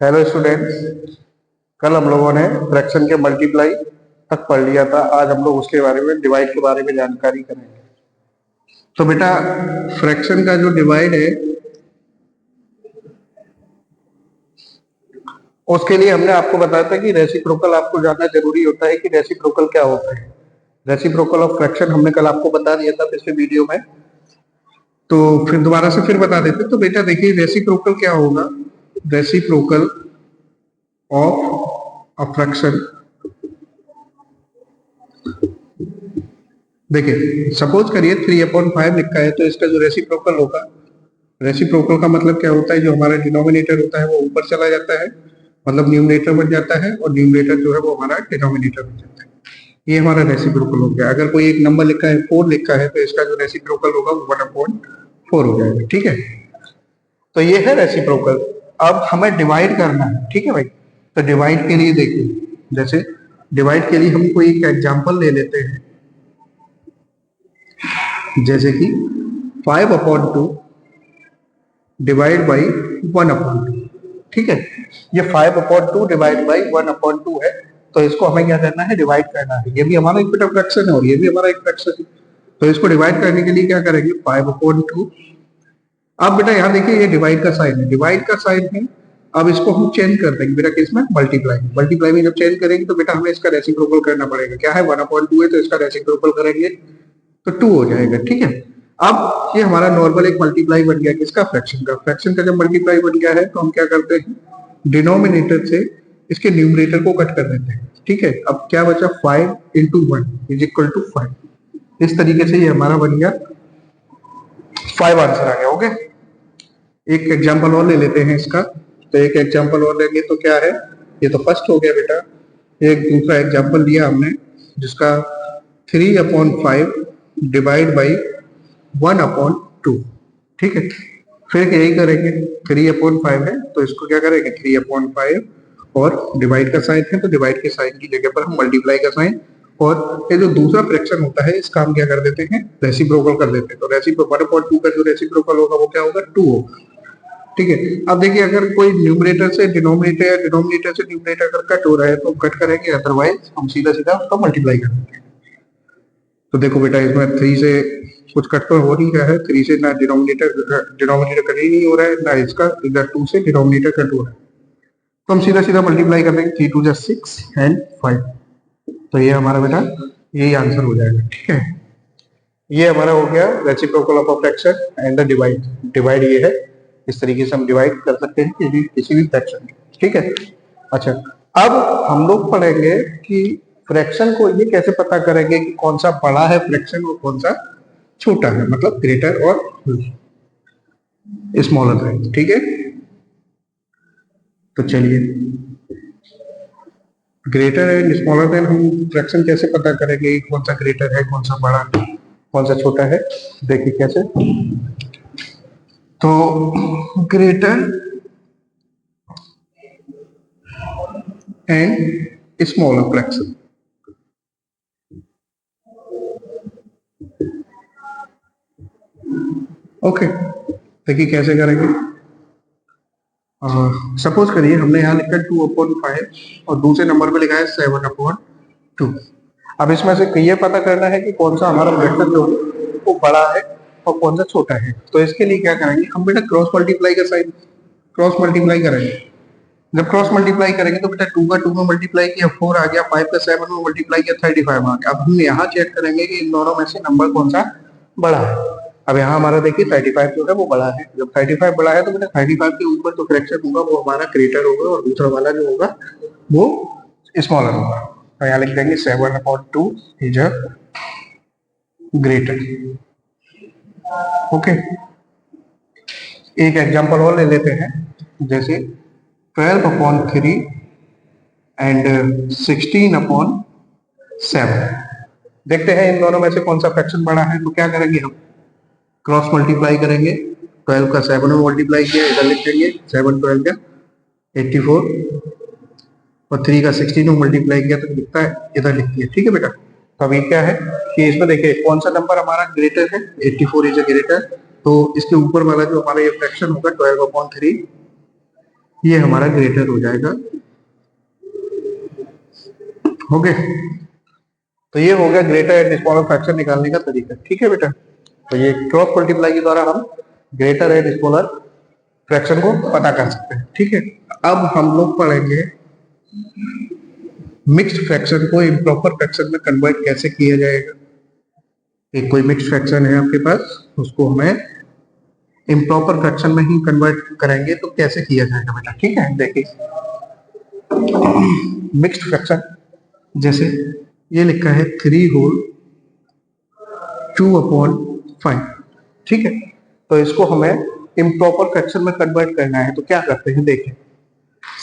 Hello students. कल हम लोगों ने फ्रैक्शन के मल्टीप्लाई तक पढ़ लिया था। आज हम लोग उसके बारे में, डिवाइड के बारे में जानकारी करेंगे। तो बेटा, फ्रैक्शन का जो डिवाइड है उसके लिए हमने आपको बताया था कि रेसिप्रोकल आपको जानना जरूरी होता है कि रेसिप्रोकल क्या होता है। रेसिप्रोकल ऑफ फ्रैक्शन हमने कल आपको बता दिया था पिछले वीडियो में, तो फिर दोबारा से फिर बता देते। तो बेटा देखिए, रेसिप्रोकल क्या होगा। रेसिप्रोकल ऑफ अ फ्रैक्शन, देखिए सपोज करिए 3/5 लिखा है, तो इसका जो रेसिप्रोकल होगा, रेसिप्रोकल का मतलब क्या होता है, जो हमारा डिनोमिनेटर होता है वो ऊपर चला जाता है, मतलब न्यूमरेटर बन जाता है, और न्यूमरेटर जो है वो हमारा डिनोमिनेटर बन जाता है। ये हमारा रेसिप्रोकल हो गया। अगर कोई एक नंबर लिखा है 4 लिखा है, तो इसका जो रेसिप्रोकल होगा वो 1/4 हो जाएगा। ठीक है, तो ये है रेसिप्रोकल। अब हमें डिवाइड करना है, ठीक है भाई। तो डिवाइड के लिए देखिए, जैसे डिवाइड के लिए हम कोई एक एग्जाम्पल ले लेते हैं, जैसे कि 5/2 डिवाइड बाई 1/2। ठीक है, ये 5/2 डिवाइड बाई 1/2 है। तो इसको हमें क्या करना है, डिवाइड करना है। ये भी हमारा एक बेटा फ्रैक्शन है और ये भी हमारा एक फ्रैक्शन है। तो इसको डिवाइड करने के लिए क्या करेंगे, 5/2। अब बेटा यहाँ देखिए, ये डिवाइड का साइन है, डिवाइड का साइन है। अब इसको हम चेंज कर देंगे बेटा, किसमें, मल्टीप्लाई। मल्टीप्लाई में जब चेंज करेंगे तो बेटा हमें इसका रेसिप्रोकल करना पड़ेगा। क्या है, 1/2 है, तो इसका रेसिप्रोकल करेंगे तो 2 हो जाएगा। ठीक है, अब ये हमारा नॉर्मल एक मल्टीप्लाई बन गया, किसका, फ्रैक्शन का। फ्रैक्शन का जब मल्टीप्लाई बन गया है तो हम क्या करते हैं, डिनोमिनेटर से इसके न्यूमरेटर को कट कर देते हैं। ठीक है, अब क्या बचा, 5 × 1 = 5। इस तरीके से ये हमारा बन गया 5, आंसर आ गया। ओके, एक एग्जाम्पल और ले लेते हैं इसका। तो एक एग्जाम्पल और लेंगे तो क्या है, ये तो फर्स्ट हो गया बेटा। एक दूसरा एग्जाम्पल लिया हमने, जिसका 3/5 डिवाइड बाई 1/2। ठीक है, फिर यही करेंगे, 3/5 है तो इसको क्या करेंगे, 3/5, और डिवाइड का साइन है तो डिवाइड के साइन की जगह पर हम मल्टीप्लाई का साइन, और ये जो दूसरा फ्रैक्शन होता है इसका हम क्या कर देते हैं, रेसिप्रोकल कर देते हैं। तो रेसिप्रोकल 1/2 का जो रेसिप्रोकल होगा वो क्या होगा, 2 होगा। ठीक है, अब देखिए, अगर कोई न्यूमरेटर से डिनोमिनेटर या डिनोमिनेटर से न्यूमरेटर अगर कट हो रहा है तो कट करेंगे, अदरवाइज हम सीधा सीधा उसका मल्टीप्लाई कर देंगे। तो देखो बेटा, इसमें 3 से कुछ कट तो हो नहीं रहा है, 3 से ना डिनोमिनेटर डिनोमिनेटर कट ही नहीं हो रहा है, ना इसका, इधर 2 से डिनोमिनेटर कट हो रहा है। तो हम सीधा सीधा मल्टीप्लाई कर देंगे, 3 × 2 = 6 एंड 5। तो ये हमारा बेटा यही आंसर हो जाएगा। ठीक है, ये हमारा हो गया reciprocal of a fraction and the divide. Divide ये है, इस तरीके से हम डिवाइड कर सकते हैं किसी भी फ्रैक्शन को। ठीक है, अच्छा, अब हम लोग पढ़ेंगे कि फ्रैक्शन को ये कैसे पता करेंगे कि कौन सा बड़ा है फ्रैक्शन और कौन सा छोटा है, मतलब ग्रेटर और स्मॉलर है। ठीक है, तो चलिए, ग्रेटर एंड स्मॉलर देन हम फ्रैक्शन कैसे पता करेंगे कि कौन सा ग्रेटर है, कौन सा बड़ा, कौन सा छोटा है। देखिए कैसे, तो greater and smaller fraction, okay, देखिए कैसे करेंगे। सपोज करिए हमने यहाँ लिखा 2/5 और दूसरे नंबर पे लिखा है 7/2। अब इसमें से ये पता करना है कि कौन सा हमारा वेक्टर जो है वो बड़ा है और कौन सा छोटा है। तो इसके लिए क्या करेंगे हम बेटा, क्रॉस मल्टीप्लाई का साइन, क्रॉस मल्टीप्लाई करेंगे। जब क्रॉस मल्टीप्लाई करेंगे तो बेटा 2 का 2 में मल्टीप्लाई किया 4 आ गया, 5 का 7 में मल्टीप्लाई किया 35 आ गया। अब हम यहाँ चेक करेंगे कि इन दोनों में से नंबर कौन सा बड़ा है। अब यहाँ हमारा देखिए 35 जो है वो बड़ा है। जब 35 बड़ा है तो बेटा 35 के ऊपर जो फ्रैक्शन होगा वो हमारा ग्रेटर होगा और दूसरा वाला जो होगा वो स्मॉलर होगा। तो यहाँ लिख देंगे 7/2 इज अ ग्रेटर। ओके, एक एग्जांपल और ले लेते हैं, जैसे 12/3 एंड 16/7। देखते हैं इन दोनों में से कौन सा फ्रैक्शन बड़ा है। तो क्या करेंगे हम, क्रॉस मल्टीप्लाई करेंगे। 12 का 7 में मल्टीप्लाई किया, इधर लिख देंगे 7 12 का 84, और 3 का 16 में मल्टीप्लाई किया तो लिखता है, इधर लिख दिया। ठीक है बेटा, तो अभी क्या है कि इसमें देखिए कौन सा नंबर हमारा ग्रेटर है, 84 इज अ ग्रेटर। तो इसके ऊपर वाला जो हमारा ये फ्रैक्शन होगा 12/3 ये हमारा ग्रेटर हो जाएगा। हो गए, तो ये हो गया ग्रेटर एंड स्मॉलर फ्रैक्शन निकालने का तरीका। ठीक है बेटा, तो ये क्रॉस मल्टीप्लाई के द्वारा हम ग्रेटर एंड स्मॉलर फ्रैक्शन को पता कर सकते हैं। ठीक है, अब हम लोग पढ़ेंगे मिक्स्ड फ्रैक्शन को इम्प्रॉपर फ्रैक्शन में कन्वर्ट कैसे किया जाएगा। एक कोई मिक्स्ड फ्रैक्शन है आपके पास, उसको हमें इम्प्रॉपर फ्रैक्शन में ही कन्वर्ट करेंगे तो कैसे किया जाएगा बेटा। ठीक है, देखिए मिक्स्ड फ्रैक्शन जैसे ये लिखा है 3 होल 2/5। ठीक है, तो इसको हमें इम्प्रॉपर फ्रैक्शन में कन्वर्ट करना है तो क्या करते हैं, देखिए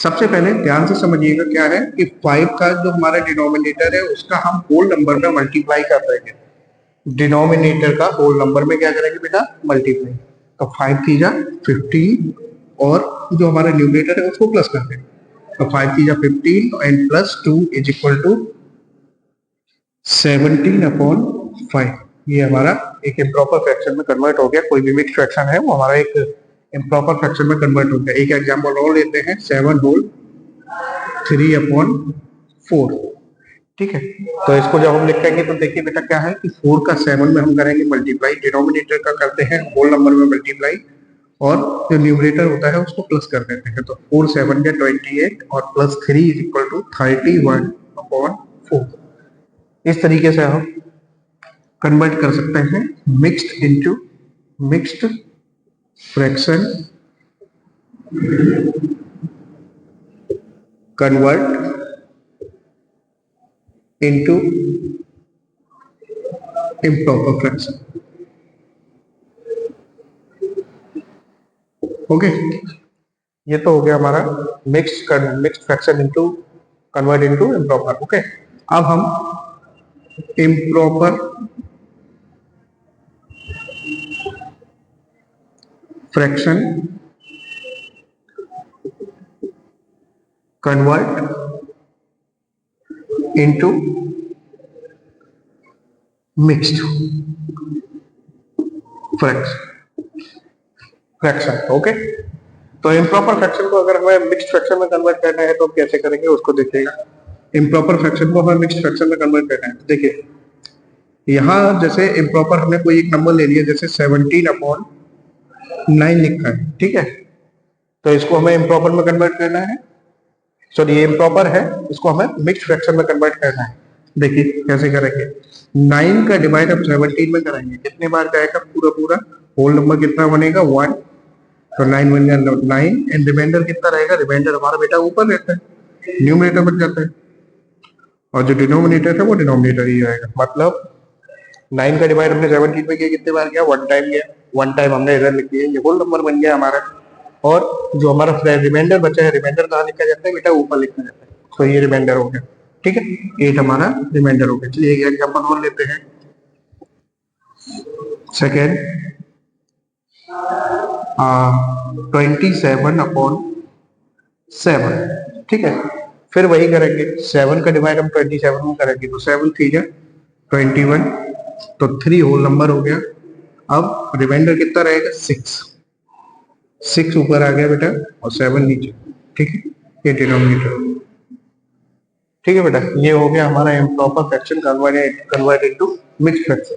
सबसे पहले ध्यान से समझिएगा क्या है कि 5 का जो हमारा डिनोमिनेटर है उसका हम होल नंबर में मल्टीप्लाई कर रहे हैं। डिनोमिनेटर का होल नंबर में क्या करेंगे बेटा, मल्टीप्लाई। तो 5 3 जा 15 और जो हमारा न्यूमरेटर है उसको प्लस कर देंगे। तो 5 3 जा 15 and plus 2 is equal to 17/5। ये हमारा एक इम्प्रॉपर फ्रैक्शन में कन्वर्ट हो गया। कोई भी मिक्स्ड फ्रैक्शन है वो हमारा एक इम्प्रॉपर फ्रैक्शन में कन्वर्ट हो गया। एक एग्जांपल और लेते हैं 7 होल 3/4। ठीक है, तो इसको जब हम लिखेंगे तो देखिए बेटा क्या है कि 4 का 7 में हम करेंगे मल्टीप्लाई, डिनोमिनेटर का करते हैं होल नंबर में मल्टीप्लाई और जो न्यूमरेटर होता है उसको प्लस कर देते हैं। तो 4 7 या 28 और प्लस 3 इज इक्वल टू 31/4। इस तरीके से हम कन्वर्ट कर सकते हैं mixed into mixed fraction convert into improper fraction. Okay, ये तो हो गया हमारा mixed fraction into convert into improper. Okay, अब हम improper fraction convert into mixed fraction. Okay, तो इम्प्रॉपर फ्रैक्शन को अगर हमें मिक्स्ड फ्रैक्शन में कन्वर्ट करना है तो कैसे करेंगे उसको देखिएगा। इम्प्रॉपर फ्रैक्शन को हमें मिक्स्ड फ्रैक्शन में कन्वर्ट करना है तो देखिए यहाँ जैसे इम्प्रॉपर हमने कोई एक नंबर ले लिया, जैसे 17/9 लिखा है। ठीक है, तो इसको हमें इम्प्रॉपर में कन्वर्ट करना है। सॉरी, ये इम्प्रॉपर है, इसको हमें मिक्स्ड फ्रैक्शन में कन्वर्ट करना है। देखिए कैसे करेंगे, 9 का डिवाइड हम 17 में करेंगे, कितने बार जाएगा पूरा पूरा, होल नंबर कितना बनेगा 1, तो 9 बन गया 9 एंड रिमाइंडर कितना रहेगा, रिमाइंडर हमारा बेटा ऊपर रहता है, न्यूमरेटर बन जाता है और जो डिनोमिनेटर है वो डिनोमिनेटर ही रहेगा। मतलब 9 का डिवाइड हमने 17 में किया, कितने बार गया, 1 टाइम गया, 1 टाइम हमने इधर लिख दिया, ये होल नंबर बन गया हमारा। और जो हमारा रिमाइंडर बचा है, रिमाइंडर कहाँ लिखा जाता है बेटा, ऊपर लिखा जाता है, तो ये रिमाइंडर हो गया। ठीक है, 8 हमारा रिमाइंडर हो गया। चलिए एक एग्जांपल और लेते हैं, सेकेंड 27/7। ठीक है, फिर वही करेंगे, 7 का डिवाइड हम 27 में करेंगे, तो 7 3 जा 21, तो 3 होल नंबर हो गया। अब रिमाइंडर कितना रहेगा 6 ऊपर आ गया बेटा और 7 नीचे। ठीक है, ये डिनोमिनेटर। ठीक है बेटा, ये हो गया हमारा improper fraction convert into mixed fraction.